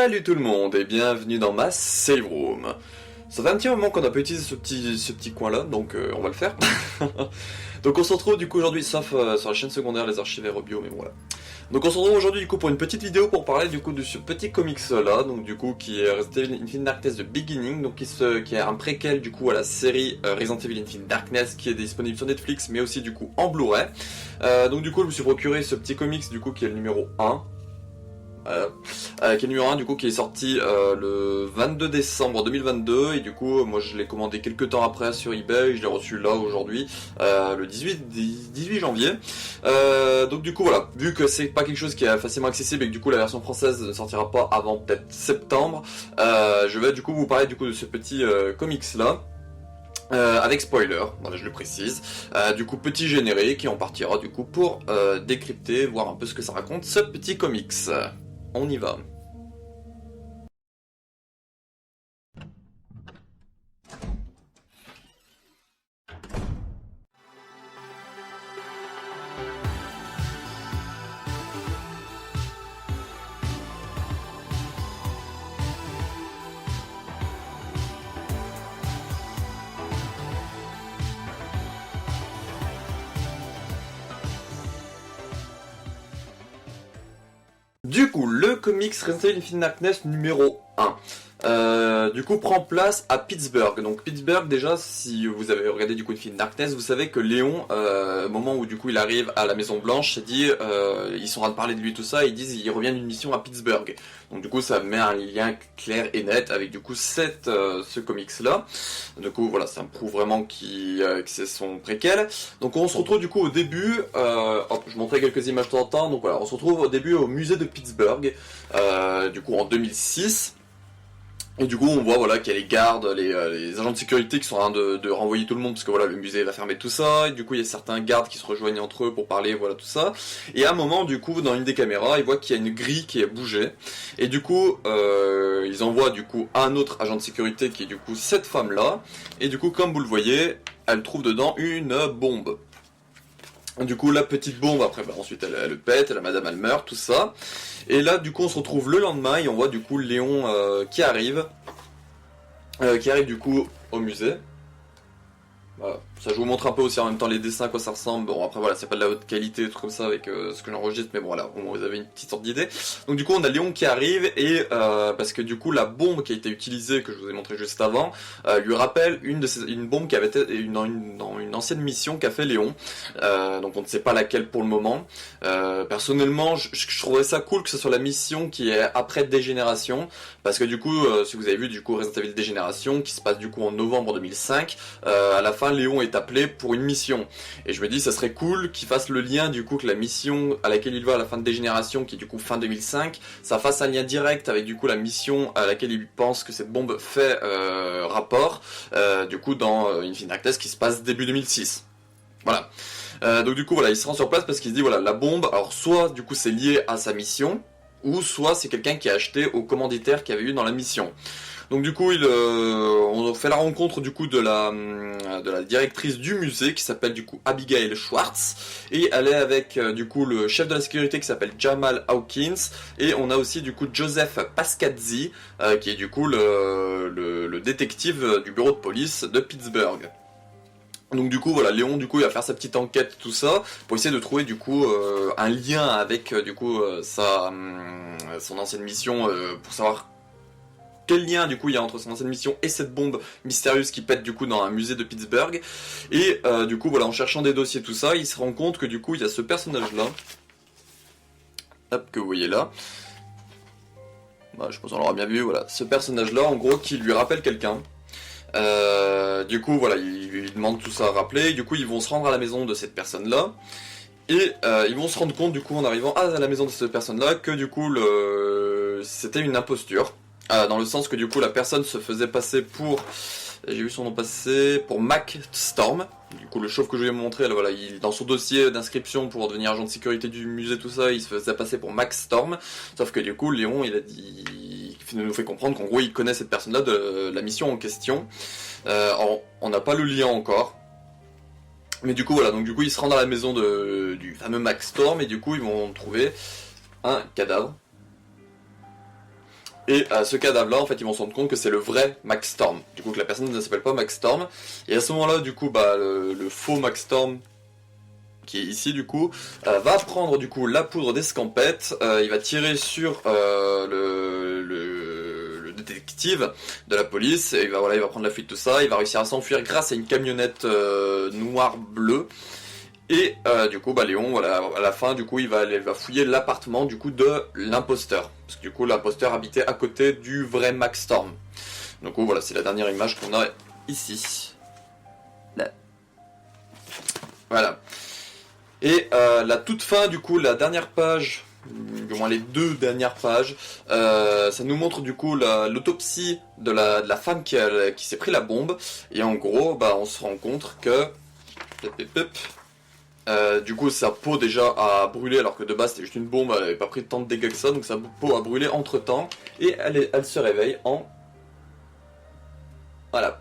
Salut tout le monde et bienvenue dans ma save room. Ça fait un petit moment qu'on n'a pas utilisé ce petit coin là, donc on va le faire. Donc on se retrouve du coup aujourd'hui, sauf sur la chaîne secondaire les archives Aerobio, mais voilà. Donc on se retrouve aujourd'hui du coup pour une petite vidéo pour parler du coup de ce petit comics là, donc du coup qui est Resident Evil Infinite Darkness The Beginning, donc qui est un préquel du coup à la série Resident Evil Infinite Darkness qui est disponible sur Netflix mais aussi du coup en Blu-ray. Donc du coup je me suis procuré ce petit comics du coup qui est le numéro 1. Qui est numéro 1 du coup qui est sorti le 22 décembre 2022 et du coup moi je l'ai commandé quelques temps après sur eBay et je l'ai reçu là aujourd'hui le 18 janvier. Donc du coup voilà, vu que c'est pas quelque chose qui est facilement accessible et que du coup la version française ne sortira pas avant peut-être septembre, je vais du coup vous parler du coup de ce petit comics là. Avec spoiler, voilà, je le précise. Du coup, petit générique et on partira du coup pour décrypter, voir un peu ce que ça raconte ce petit comics. On y va. Du coup, le comics Resident Evil Infinite Darkness numéro 1. Du coup prend place à Pittsburgh. Donc Pittsburgh déjà, si vous avez regardé du coup Infinite Darkness, vous savez que Léon, au moment où du coup il arrive à la Maison Blanche, s'est dit, ils sont en train de parler de lui tout ça, ils disent il revient d'une mission à Pittsburgh. Donc du coup ça met un lien clair et net avec du coup ce comics là. Du coup voilà, ça me prouve vraiment que c'est son préquel. Donc on se retrouve du coup au début, hop, je montrais quelques images de temps en temps, donc voilà, on se retrouve au début au musée de Pittsburgh, du coup en 2006. Et du coup on voit voilà qu'il y a les gardes, les agents de sécurité qui sont en train de renvoyer tout le monde parce que voilà le musée va fermer tout ça, et du coup il y a certains gardes qui se rejoignent entre eux pour parler, voilà tout ça. Et à un moment du coup dans une des caméras ils voient qu'il y a une grille qui est bougée, et du coup ils envoient du coup un autre agent de sécurité qui est du coup cette femme là, et du coup comme vous le voyez elle trouve dedans une bombe. Du coup la petite bombe après ensuite elle pète, la madame elle meurt, tout ça. Et là du coup on se retrouve le lendemain et on voit du coup Léon qui arrive du coup au musée. Voilà. Ça je vous montre un peu aussi en même temps les dessins, quoi ça ressemble. Bon après voilà c'est pas de la haute qualité, tout comme ça avec ce que j'enregistre, mais bon voilà au moins vous avez une petite sorte d'idée. Donc du coup on a Léon qui arrive et parce que du coup la bombe qui a été utilisée, que je vous ai montré juste avant, lui rappelle une bombe qui avait été dans une ancienne mission qu'a fait Léon. Donc on ne sait pas laquelle pour le moment. Personnellement je trouverais ça cool que ce soit la mission qui est après Dégénération, parce que du coup si vous avez vu du coup Resident Evil Dégénération qui se passe du coup en novembre 2005, à la fin Léon est appelé pour une mission, et je me dis ça serait cool qu'il fasse le lien du coup que la mission à laquelle il va à la fin de Dégénération, qui est du coup fin 2005, ça fasse un lien direct avec du coup la mission à laquelle il pense que cette bombe fait rapport, du coup dans Infinite Darkness qui se passe début 2006. Voilà. Donc du coup voilà, il se rend sur place parce qu'il se dit voilà la bombe, alors soit du coup c'est lié à sa mission, ou soit c'est quelqu'un qui a acheté au commanditaire qu'il y avait eu dans la mission. Donc du coup, on fait la rencontre du coup de la directrice du musée qui s'appelle du coup Abigail Schwartz, et elle est avec du coup le chef de la sécurité qui s'appelle Jamal Hawkins, et on a aussi du coup Joseph Pascazzi qui est du coup le détective du bureau de police de Pittsburgh. Donc du coup voilà, Léon du coup il va faire sa petite enquête, tout ça, pour essayer de trouver du coup un lien avec du coup son ancienne mission, pour savoir quel lien du coup il y a entre son ancienne mission et cette bombe mystérieuse qui pète du coup dans un musée de Pittsburgh. Et du coup voilà, en cherchant des dossiers tout ça, il se rend compte que du coup il y a ce personnage là, hop, que vous voyez là. Bah, je pense qu'on l'aura bien vu, voilà, ce personnage là en gros qui lui rappelle quelqu'un. Du coup voilà, il demande tout ça à rappeler, du coup ils vont se rendre à la maison de cette personne là. Et ils vont se rendre compte du coup en arrivant à la maison de cette personne là que du coup c'était une imposture. Dans le sens que du coup la personne se faisait passer pour, j'ai vu son nom passer, pour Mac Storm. Du coup le chauve que je vais vous montrer, là, voilà, dans son dossier d'inscription pour devenir agent de sécurité du musée, tout ça, il se faisait passer pour Mac Storm. Sauf que du coup Léon il nous fait comprendre qu'en gros il connaît cette personne là de la mission en question. On n'a pas le lien encore. Mais du coup voilà, donc du coup ils se rendent à la maison du fameux Mac Storm, et du coup ils vont trouver un cadavre. Et ce cadavre-là, en fait, ils vont se rendre compte que c'est le vrai Max Storm. Du coup, que la personne ne s'appelle pas Max Storm. Et à ce moment-là, du coup, le faux Max Storm, qui est ici, du coup, va prendre, du coup, la poudre d'escampette. Il va tirer sur le détective de la police. Et il va prendre la fuite, tout ça. Il va réussir à s'enfuir grâce à une camionnette noire-bleue. Et du coup, Léon, voilà, à la fin, du coup, il va fouiller l'appartement du coup de l'imposteur, parce que du coup, l'imposteur habitait à côté du vrai Max Storm. Donc voilà, c'est la dernière image qu'on a ici. Là. Voilà. Et la toute fin, du coup, la dernière page, du moins les 2 dernières pages, ça nous montre du coup l'autopsie de la femme qui s'est pris la bombe. Et en gros, on se rend compte que du coup sa peau déjà a brûlé alors que de base c'était juste une bombe, elle avait pas pris tant de dégâts que ça, donc sa peau a brûlé entre temps et elle se réveille en... Voilà.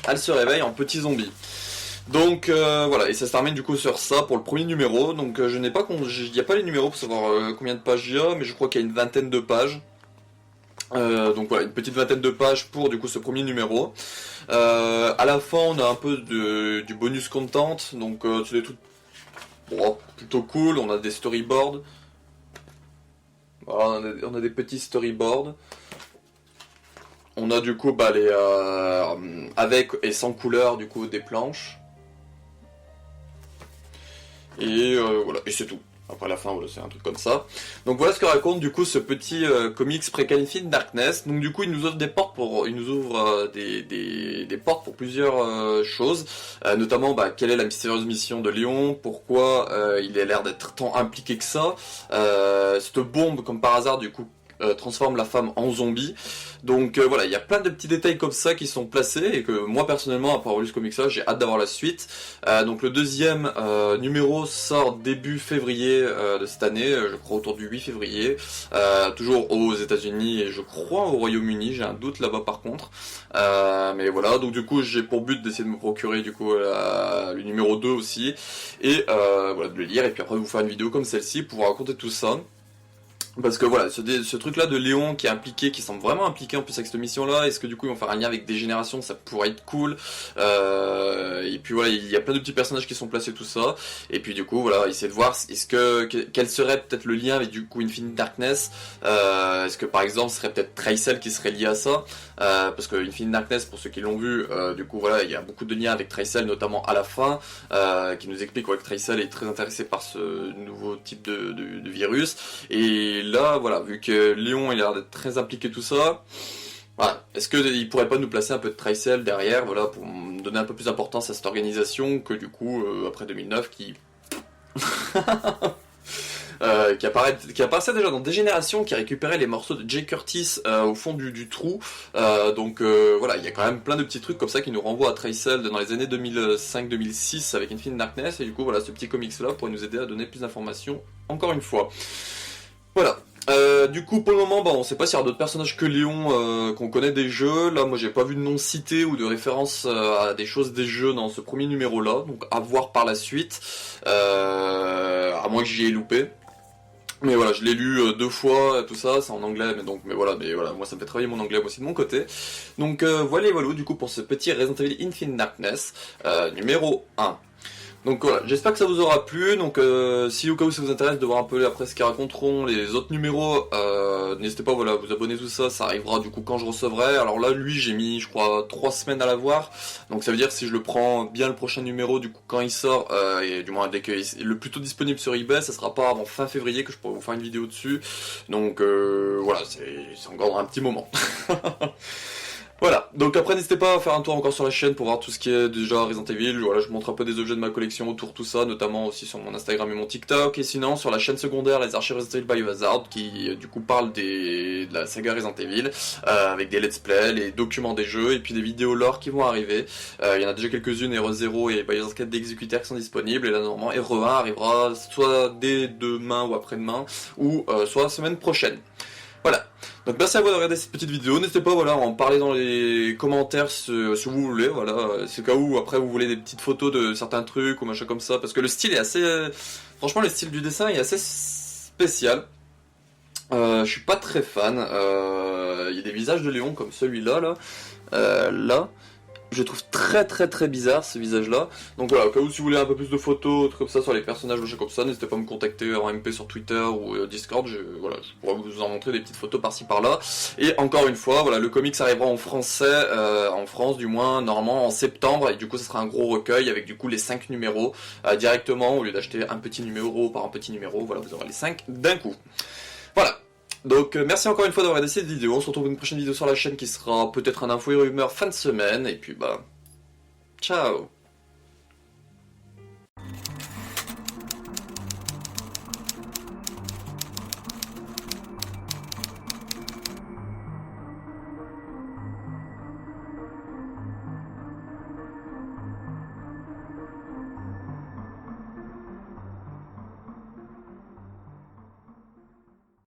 Elle se réveille en petit zombie. Donc voilà, et ça se termine du coup sur ça pour le premier numéro, donc je n'ai pas... Il n'y a pas les numéros pour savoir combien de pages il y a, mais je crois qu'il y a une vingtaine de pages. Donc voilà, une petite vingtaine de pages pour du coup ce premier numéro. À la fin on a un peu du bonus content, donc c'est des trucs plutôt cool, on a des storyboards. Voilà, on a des petits storyboards. On a du coup les avec et sans couleur du coup des planches. Et voilà, et c'est tout. Après la fin, voilà, c'est un truc comme ça. Donc voilà ce que raconte du coup ce petit comics Prequalified Darkness. Donc du coup il nous ouvre des portes des portes pour plusieurs choses, notamment quelle est la mystérieuse mission de Léon, pourquoi il a l'air d'être tant impliqué que ça. Cette bombe comme par hasard du coup transforme la femme en zombie. Donc voilà, il y a plein de petits détails comme ça qui sont placés et que moi personnellement, après avoir lu ce comics là, j'ai hâte d'avoir la suite. Donc le deuxième numéro sort début février de cette année, je crois autour du 8 février, toujours aux États-Unis et je crois au Royaume-Uni, j'ai un doute là-bas par contre. Mais voilà, donc du coup j'ai pour but d'essayer de me procurer du coup le numéro 2 aussi et voilà, de le lire et puis après vous faire une vidéo comme celle-ci pour vous raconter tout ça. Parce que voilà, ce truc-là de Léon qui est impliqué, qui semble vraiment impliqué en plus avec cette mission-là, est-ce que du coup ils vont faire un lien avec des générations, ça pourrait être cool. Et puis voilà, il y a plein de petits personnages qui sont placés, tout ça. Et puis du coup voilà, essayer de voir quel serait peut-être le lien avec du coup Infinite Darkness. Est-ce que par exemple ce serait peut-être Tricell qui serait lié à ça, parce que Infinite Darkness, pour ceux qui l'ont vu, du coup voilà, il y a beaucoup de liens avec Tricell, notamment à la fin, qui nous explique que Tricell est très intéressé par ce nouveau type de virus. Et là, voilà, vu que Léon il a l'air d'être très impliqué tout ça, voilà, est-ce qu'il pourrait pas nous placer un peu de Tricell derrière, voilà, pour donner un peu plus d'importance à cette organisation que du coup, après 2009, qui apparaissait déjà dans des générations, qui récupérait les morceaux de Jay Curtis au fond du trou. Donc voilà, il y a quand même plein de petits trucs comme ça qui nous renvoient à Tricell dans les années 2005-2006 avec Infinite Darkness. Et du coup, voilà, ce petit comics là pourrait nous aider à donner plus d'informations, encore une fois. Voilà. Du coup, pour le moment, on sait pas s'il y a d'autres personnages que Léon qu'on connaît des jeux. Là, moi, j'ai pas vu de nom cité ou de référence à des choses des jeux dans ce premier numéro-là. Donc, à voir par la suite. À moins que j'y ai loupé. Mais voilà, je l'ai lu 2 fois, tout ça, c'est en anglais, mais voilà, moi ça me fait travailler mon anglais aussi de mon côté. Donc voilà, du coup, pour ce petit Resident Evil Infinite Darkness, numéro 1. Donc voilà, j'espère que ça vous aura plu. Donc si au cas où ça vous intéresse de voir un peu après ce qu'ils raconteront les autres numéros, n'hésitez pas voilà, à vous abonner, tout ça, ça arrivera du coup quand je recevrai. Alors là, lui, j'ai mis je crois 3 semaines à l'avoir. Donc ça veut dire que si je le prends bien le prochain numéro, du coup quand il sort, et du moins dès que le plus tôt disponible sur eBay, ça sera pas avant fin février que je pourrai vous faire une vidéo dessus. Donc voilà, c'est encore un petit moment. Voilà, donc après n'hésitez pas à faire un tour encore sur la chaîne pour voir tout ce qui est déjà Resident Evil. Voilà, je montre un peu des objets de ma collection autour de tout ça, notamment aussi sur mon Instagram et mon TikTok. Et sinon sur la chaîne secondaire, les archives Resident Evil Biohazard, qui du coup parle de la saga Resident Evil, avec des let's play, les documents des jeux, et puis des vidéos lore qui vont arriver. Il y en a déjà quelques-unes, RE0 et Biohazard 4 d'Exécutaire qui sont disponibles, et là normalement RE1 arrivera soit dès demain ou après-demain, ou soit la semaine prochaine. Voilà, donc merci à vous de regarder cette petite vidéo, n'hésitez pas voilà, à en parler dans les commentaires si vous voulez, voilà, c'est au cas où après vous voulez des petites photos de certains trucs ou machin comme ça, parce que le style est assez, franchement le style du dessin est assez spécial, Je suis pas très fan. Il y a des visages de Léon comme celui-là, là. Là. Je trouve très bizarre ce visage là. Donc voilà, au cas où si vous voulez un peu plus de photos, trucs comme ça sur les personnages de chez comme ça, n'hésitez pas à me contacter en MP sur Twitter ou Discord, voilà, je pourrais vous en montrer des petites photos par-ci par-là. Et encore une fois, voilà, le comics arrivera en français, en France du moins, normalement en septembre, et du coup ça sera un gros recueil avec du coup les 5 numéros directement, au lieu d'acheter un petit numéro par un petit numéro, voilà, vous aurez les 5 d'un coup. Voilà. Donc merci encore une fois d'avoir regardé cette vidéo, on se retrouve pour une prochaine vidéo sur la chaîne qui sera peut-être un info et rumeur fin de semaine, et puis bah, ciao.